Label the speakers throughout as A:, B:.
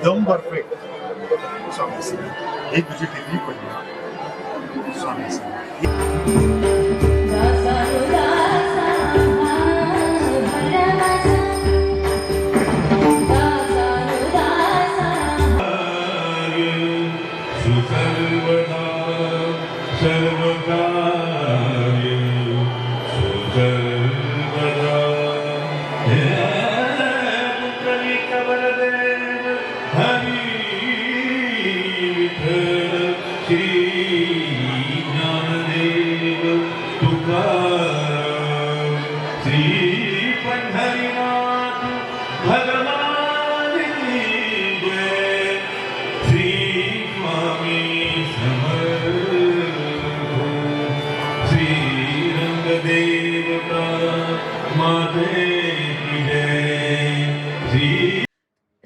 A: एकदम परफेक्ट. स्वामी समर्थ. एक तुझी टिकली पडली. स्वामी समर्थ.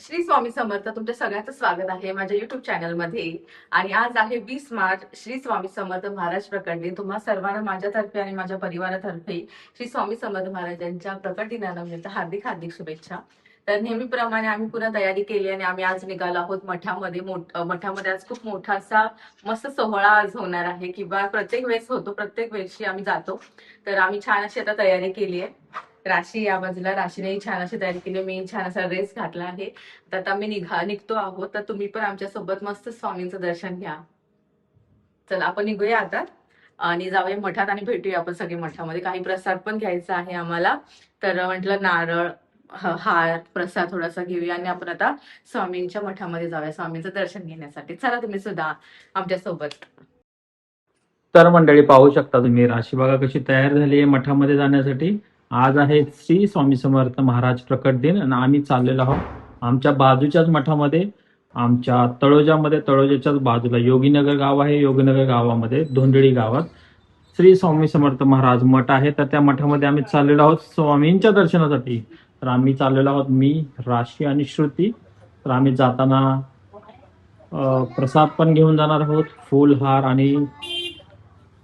B: श्री स्वामी समर्थ. तुमच्या सगळ्यांचं स्वागत आहे माझ्या युट्यूब चॅनलमध्ये. आणि आज आहे 20 मार्च, श्री स्वामी समर्थ महाराज प्रकट दिन. तुम्हा सर्वांना माझ्यातर्फे आणि माझ्या परिवारातर्फे श्री स्वामी समर्थ महाराजांच्या प्रकट दिनानिमित्त हार्दिक हार्दिक शुभेच्छा. तर नेहमीप्रमाणे आम्ही पुन्हा तयारी केली आणि आम्ही आज निघालो आहोत मठामध्ये. मठामध्ये आज खूप मोठा असा मस्त सोहळा आज होणार आहे, किंवा प्रत्येक वेळेस होतो, प्रत्येक वेळेशी आम्ही जातो. तर आम्ही छान अशी आता तयारी केली आहे. राशी या बाजूला, राशीने छान अशी तयारी केली, मी छान असा ड्रेस घातला आहे. तर आता आम्ही निघतो आहोत. तर तुम्ही पण आमच्या सोबत मस्त स्वामींचं दर्शन घ्या. चला आपण निघूया आता आणि जाऊया मठात आणि भेटूया आपण सगळे मठामध्ये. काही प्रसाद पण घ्यायचा आहे आम्हाला, तर म्हटलं नारळ, हार, प्रसाद थोडासा घेऊया आणि आपण आता स्वामींच्या मठामध्ये जाऊया स्वामींचं दर्शन घेण्यासाठी. चला तुम्ही सुद्धा आमच्या सोबत.
C: तर मंडळी पाहू शकता तुम्ही, राशी बघा कशी तयार झाली आहे मठामध्ये जाण्यासाठी. आज आहे श्री स्वामी समर्थ महाराज प्रकट दिन आणि आम्ही चाललेलो आहोत आमच्या बाजूच्याच मठामध्ये, आमच्या तळोजाच्याच बाजूला योगीनगर गाव आहे. योगीनगर गावामध्ये धोंडळी गावात श्री स्वामी समर्थ महाराज मठ आहे. तर त्या मठामध्ये आम्ही चाललेलो आहोत स्वामींच्या दर्शनासाठी. तर आम्ही चाललेलो आहोत, मी, राशी आणि श्रुती. तर आम्ही जाताना प्रसाद पण घेऊन जाणार आहोत, फूल, हार आणि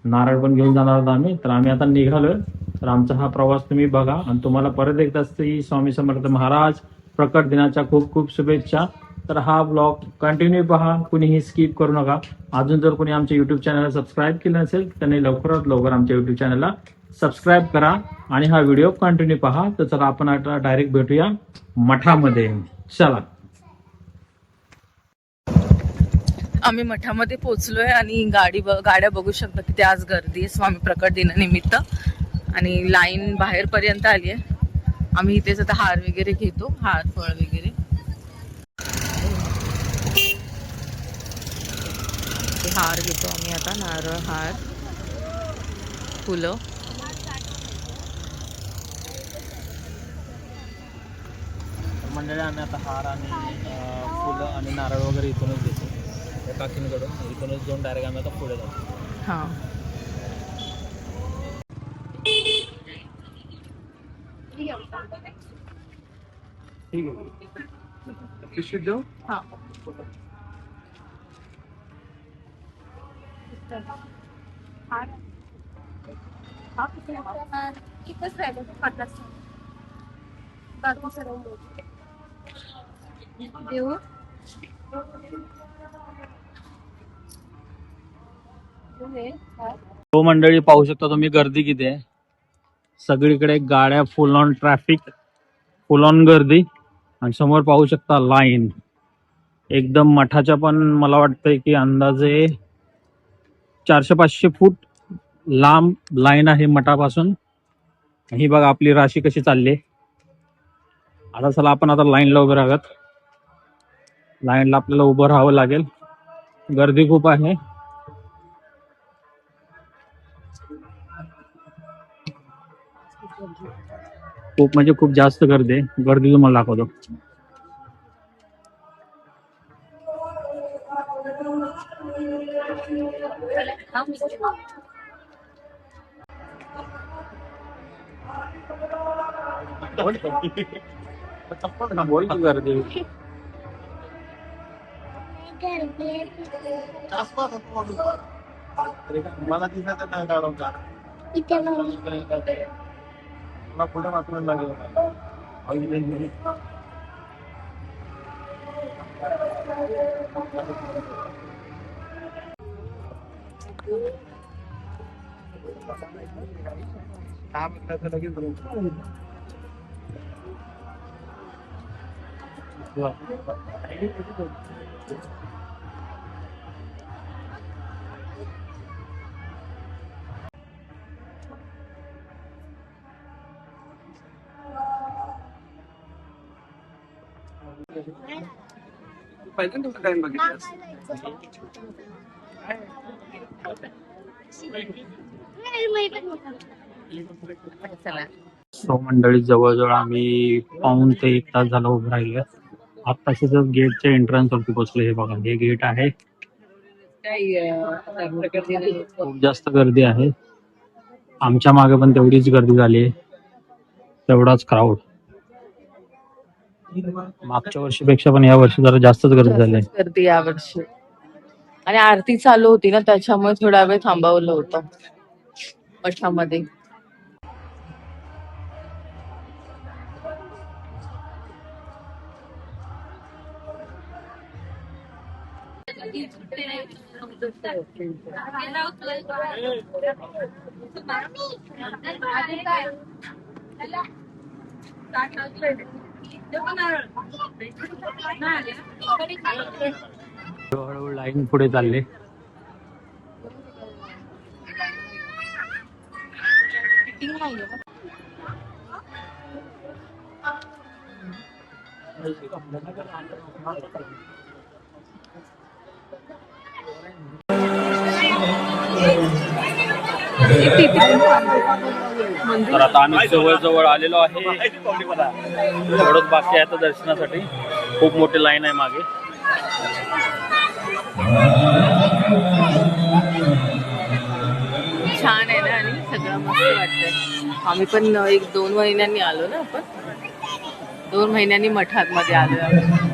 C: नारळ पण घेऊन जाणार आहोत आम्ही. तर आम्ही आता निघालोय. तर आमचा हा प्रवास तुम्ही बघा आणि तुम्हाला परत एकदा श्री स्वामी समर्थ महाराज प्रकट दिनाच्या खूप खूप शुभेच्छा. तर हा ब्लॉग कंटिन्यू पहा, कुणीही स्किप करू नका. अजून जर कोणी आमच्या युट्यूब चॅनलला सबस्क्राईब केलं नसेल त्यांनी लवकरात लवकर आमच्या युट्यूब चॅनलला सबस्क्राईब करा आणि हा व्हिडिओ कंटिन्यू पहा. तर चला आपण आता डायरेक्ट भेटूया मठामध्ये. चला.
B: आम्ही मठामध्ये पोहोचलोय आणि गाड्या बघू शकता की आज गर्दी आहे स्वामी प्रकट दिनानिमित्त आणि लाईन बाहेर पर्यंत आली आहे. आम्ही इथेच आता हार वगैरे घेतो, हार, फळ वगैरे. हार घेतो आम्ही आता, नारळ, हार, फुलं.
C: मंडळी आम्ही आता हार आणि फुलं आणि नारळ वगैरे इथूनच घेतो काकींकडून. इथूनच घेऊन डायरेक्ट आम्ही आता पुढे जातो.
B: हा,
C: ठीक आहे. पिशवीत देऊ?
B: हा.
C: हो मंडळी, पाहू शकता तुम्ही गर्दी किती आहे. सगळीकडे गाड्या, फुल ऑन ट्रॅफिक, फुल ऑन गर्दी. आणि समोर पाहू शकता लाईन एकदम मठाच्या पण मला वाटतंय की अंदाजे 400-500 फूट लांब लाईन आहे मठापासून. ही बघा आपली राशी कशी चालली. आता चला आपण आता लाईनला उभे राहत. लाईनला आपल्याला उभं राहावं लागेल, गर्दी खूप आहे. खूप म्हणजे खूप जास्त गर्दी आहे. गर्दी तुम्हाला दाखवतो. बोल की गर्दी. मला दिसत नाही काढून का पुढे वाचून लागेल.
D: पहिल्यांदा काय बघितलं
B: चला.
C: सो मंडळी, जवळजवळ आम्ही पाऊण ते 1 तास झाला उभं राहिलो. आत्ताशी जर गेटच्या एंट्रन्स वरती पोहोचलो. हे बघा, हे गेट आहे. खूप जास्त गर्दी आहे. आमच्या मागे पण तेवढीच गर्दी झाली आहे, तेवढाच क्राऊड. मागच्या वर्षीपेक्षा पण या वर्षी जरा जास्तच गर्दी झाली आहे.
B: गर्दी यावर्षी, आणि आरती चालू होती ना, त्याच्यामुळे थोडा वेळ थांबवलं होतं मठामध्ये.
C: हळूहळू लाईन पुढे चालले. तर आता आम्ही जवळ आलेलो आहे. एवढंच बाकी आहे आता दर्शनासाठी. खूप मोठी लाईन आहे मागे.
B: छान आहे ना, आणि सगळं मस्त वाटतंय. आम्ही पण 1-2 महिन्यांनी आलो ना, आपण 2 महिन्यांनी मठात मध्ये आलो आम्ही.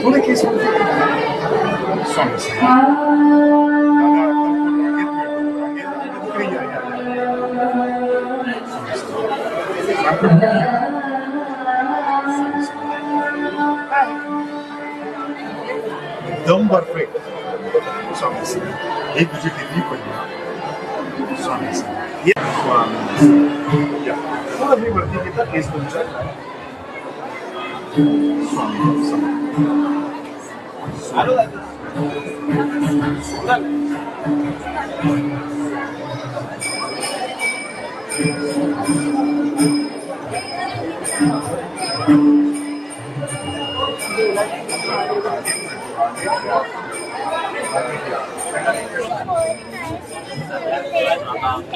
A: थोडे केस स्वामी एकदम परफेक्ट. स्वामी एक तुझी डिग्री पडली. स्वामी स्वामी थोडं मी वरती घेता केस तुमच्या. स्वामी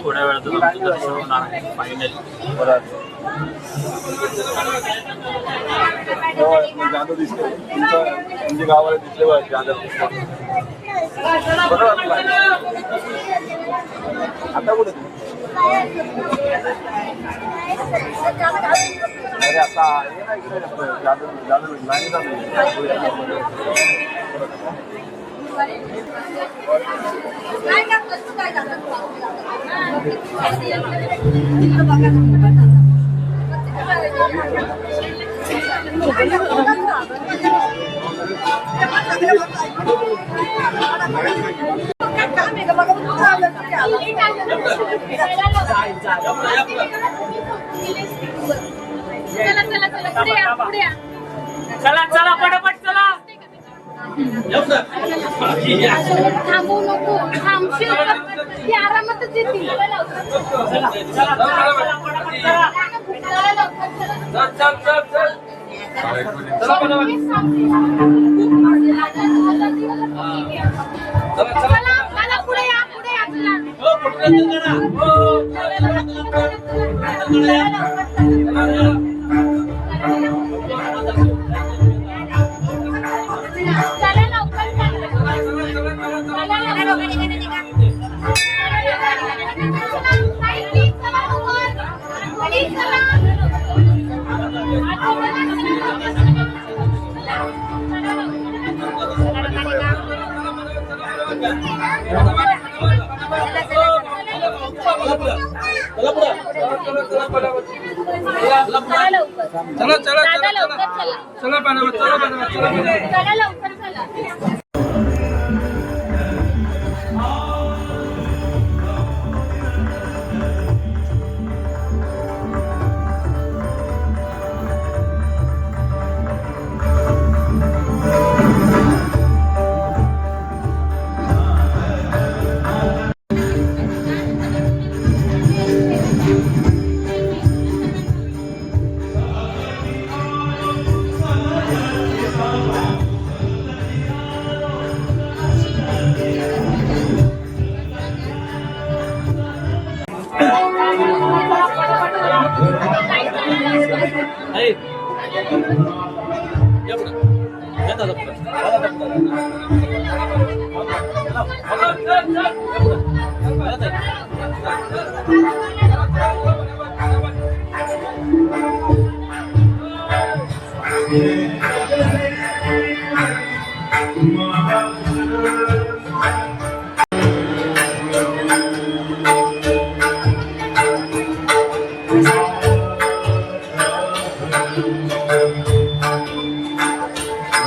C: थोड्या वेळात आमचं दर्शन होणार आहे फायनली.
D: जाधव दिसले म्हणजे गावाला दिसले बघ जाधव आता कुठे अरे आता हे ना इकडे जाधव लाईन जातो.
E: चला चला पटापट चला. थांबू नको, थांबशील ती आरामातच येतील. चला पुढे या, पुढे या
D: चला चला चला पाण्यावर चला
E: लवकर चला.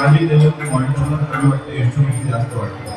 A: आणि त्याच्यात पॉईंट मला कमी वाटतं, इंस्ट्रुमेंट जास्त वाटतं.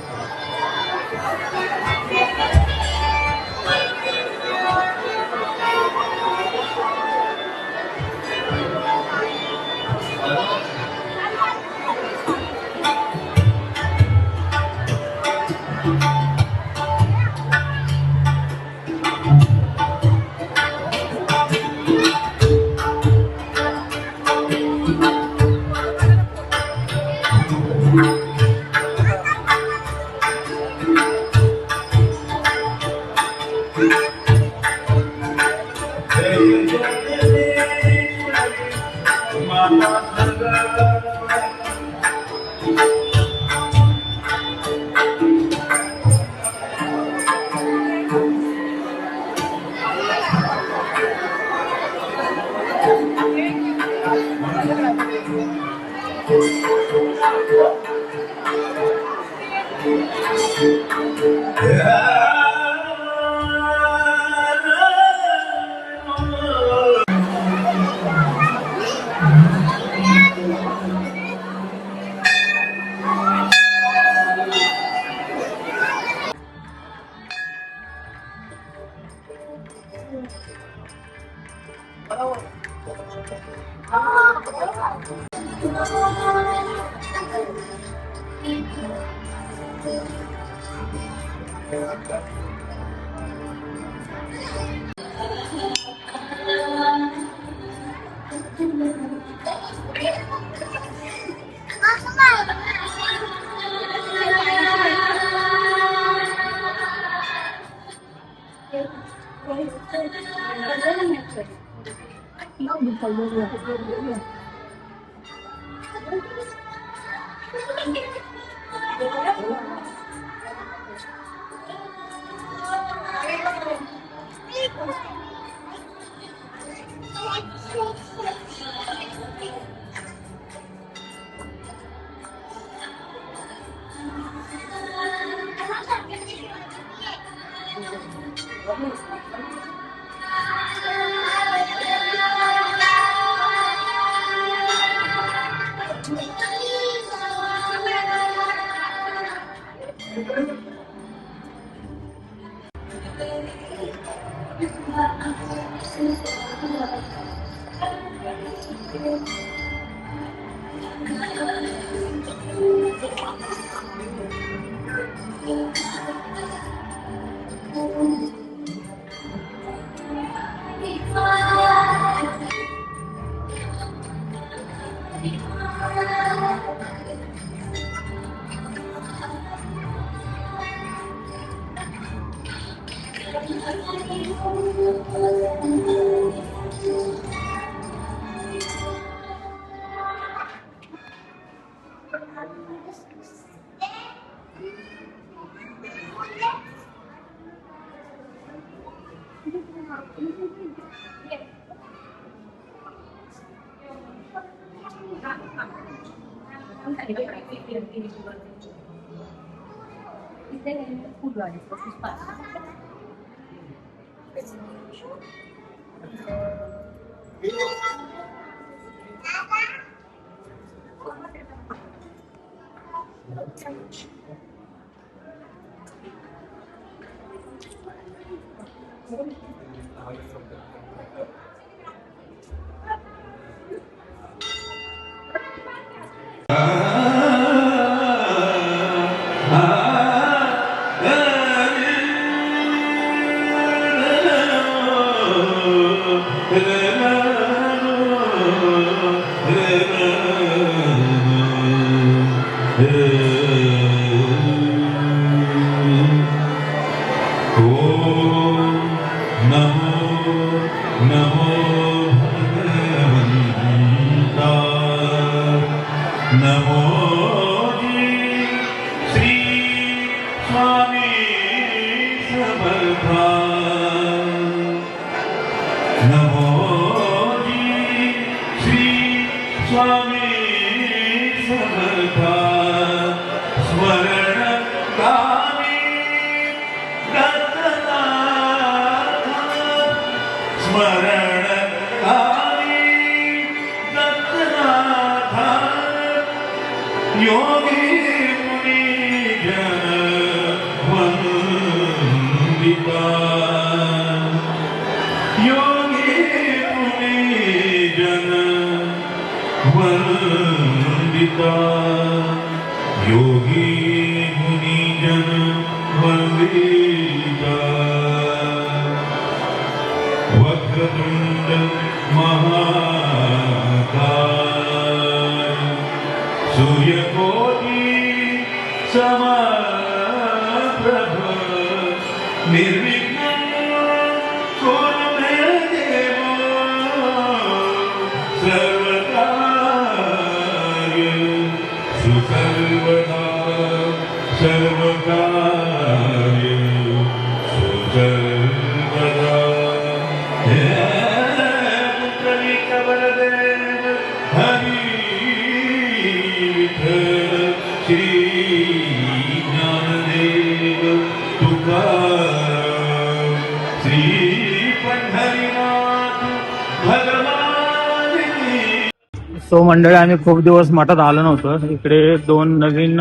C: सो मंडळी, आम्ही खूप दिवस मठात आलो नव्हतो. इकडे 2 नवीन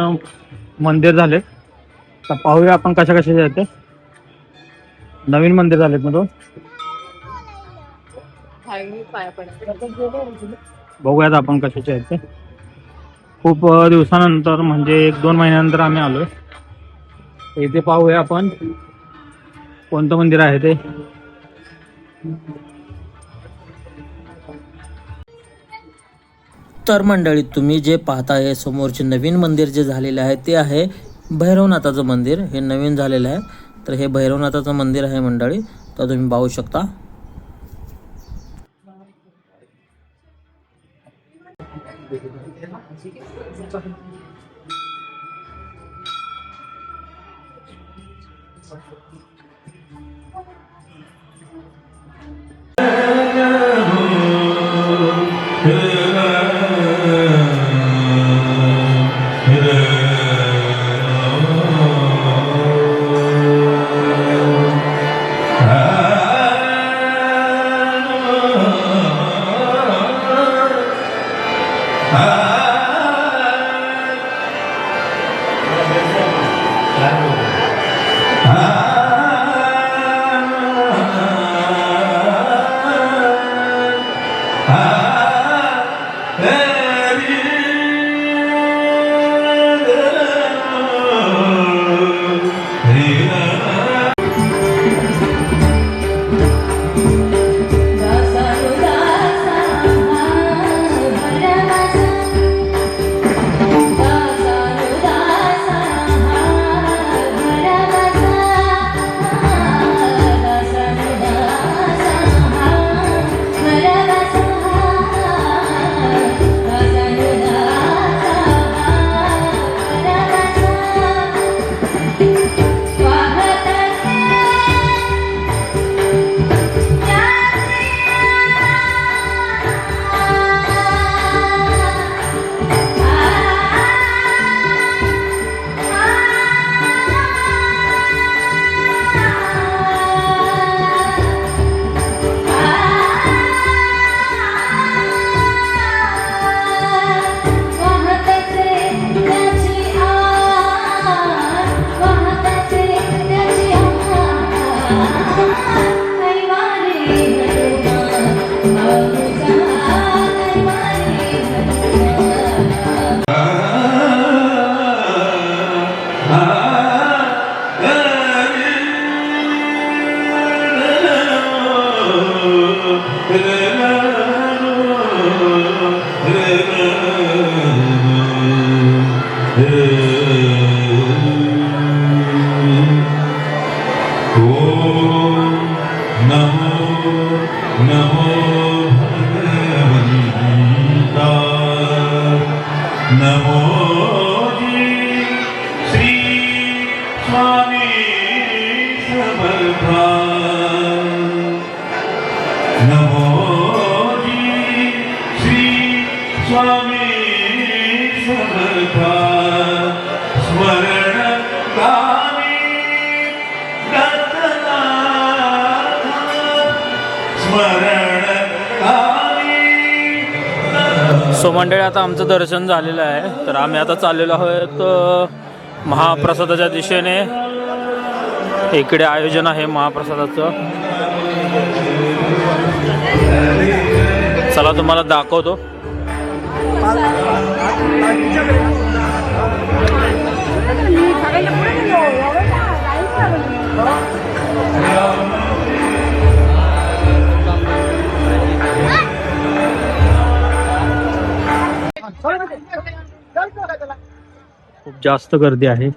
C: मंदिर झाले. तर पाहूया आपण कशा कशाचे आहेत ते. नवीन मंदिर झालेत ना तो. बघूयात आपण कशाचे आहेत ते. खूप दिवसानंतर म्हणजे 1-2 महिन्यानंतर आम्ही आलोय. इथे पाहूया आपण कोणतं मंदिर आहे ते.
F: तर मंडळी, तुम्ही जे पाहताय समोरचे नवीन मंदिर जे झालेले आहे ते आहे भैरवनाथाचं मंदिर. हे नवीन झालेलं आहे. तर हे भैरवनाथाचं मंदिर आहे मंडळी. तर तुम्ही पाहू शकता.
C: सो मंडळी, आता आमचं दर्शन झालेलं आहे, तर आम्ही आता चाललेलो आहोत महाप्रसादाच्या दिशेने. इकडे आयोजन आहे महाप्रसादाचं. चला तुम्हाला दाखवतो. खूप जास्त गर्दी आहे.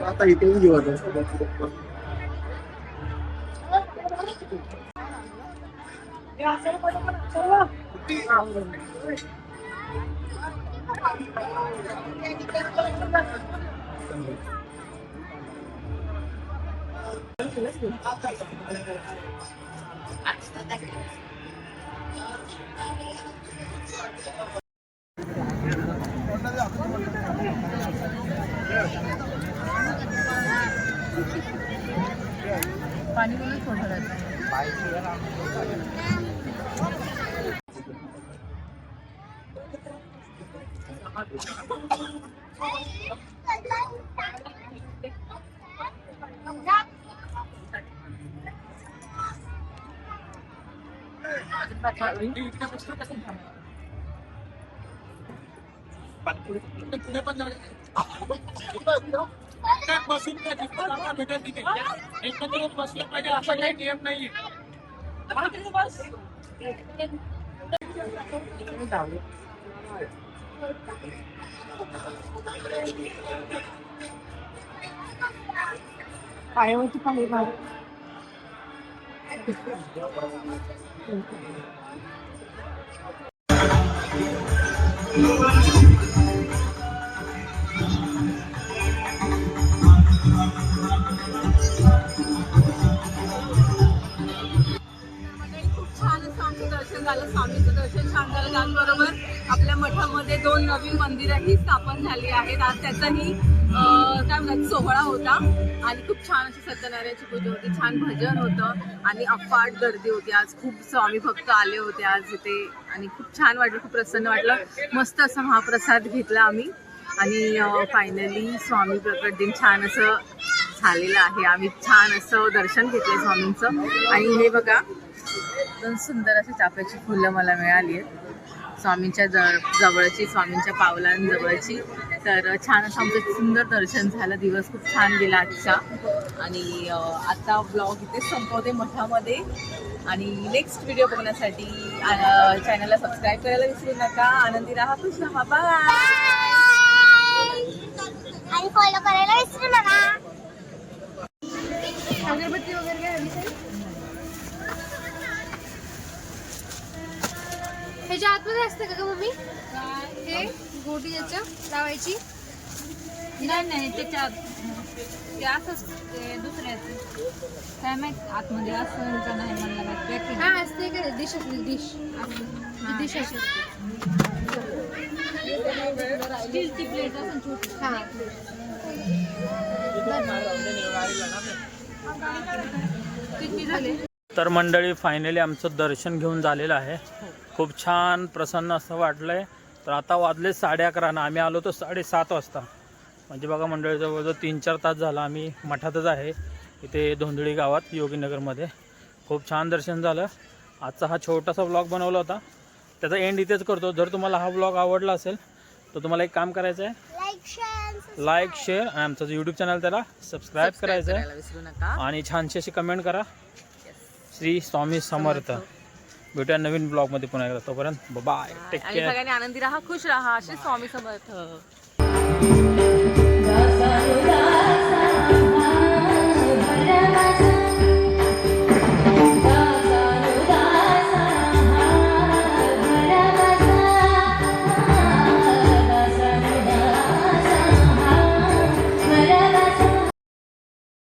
D: आता इथेच घेऊ आता.
B: पाणी म्हणून सोडलं. पायावरती पाणी मार. दर्शन झालं, स्वामींचं दर्शन छान झालं. त्याचबरोबर आपल्या मठामध्ये 2 नवीन मंदिरही स्थापन झाली आहेत. आज त्याचाही काय म्हणतात सोहळा होता आणि खूप छान अशी सत्यनारायणाची पूजा होती, छान भजन होतं आणि अफाट गर्दी होती. आज खूप स्वामी भक्त आले होते आज इथे आणि खूप छान वाटलं, खूप प्रसन्न वाटलं. मस्त असा महाप्रसाद घेतला आम्ही आणि फायनली स्वामी प्रकट दिन छान असं झालेलं आहे. आम्ही छान असं दर्शन घेतलं स्वामींचं आणि हे बघा दोन सुंदर अशी चाफ्याची फुलं मला मिळाली आहेत स्वामींच्या जवळची, स्वामींच्या पावलांजवळची. तर छान असं आमचं सुंदर दर्शन झालं. दिवस खूप छान गेला आजचा आणि आता ब्लॉग इथेच संपवते मठामध्ये आणि नेक्स्ट व्हिडिओ बघण्यासाठी चॅनलला सबस्क्राईब करायला विसरू नका. आनंदी राहा, खुश राहा, बाय
E: आणि फॉलो करायला विसरू नका. मध्ये असते का मम्मी हे गोटी याच्या लावायची?
G: नाही त्याच्यात ते असंच ते दुसऱ्याचं काय माहित आतमध्ये असं का नाही म्हणलं माहित पॅकिंग.
E: हा असते का डिश असते डिश डिश असते
G: स्टीलची प्लेट असं छोटी.
E: हा
G: किती झाले?
C: तर मंडळी फायनली आमचं दर्शन घेऊन झालेलं आहे. खूप छान प्रसन्न असं वाटलंय. तर आता वाजले 11:30 आणि आम्ही आलो तो 7:30 वाजता. म्हणजे बघा मंडळी जवळजवळ 3-4 तास झाला आम्ही मठातच आहे इथे धोंदळी गावात योगीनगरमध्ये. खूप छान दर्शन झालं. आजचा हा छोटासा व्लॉग बनवला होता, त्याचा एंड इथेच करतो. जर तुम्हाला हा व्लॉग आवडला असेल तर तुम्हाला एक काम करायचं आहे, लाईक शेअर आणि आमचं यूट्यूब चॅनल त्याला सबस्क्राईब करायचं आहे
B: विसरू नका.
C: आणि छानशी अशी कमेंट करा. श्री स्वामी समर्थ. भेटूया नवीन ब्लॉगमध्ये पुन्हा एकदा. तोपर्यंत बाय, टेक
B: आणि
C: केअर.
B: सगळ्यांनी आनंदी राहा, खुश राहा. श्री स्वामी समर्थ.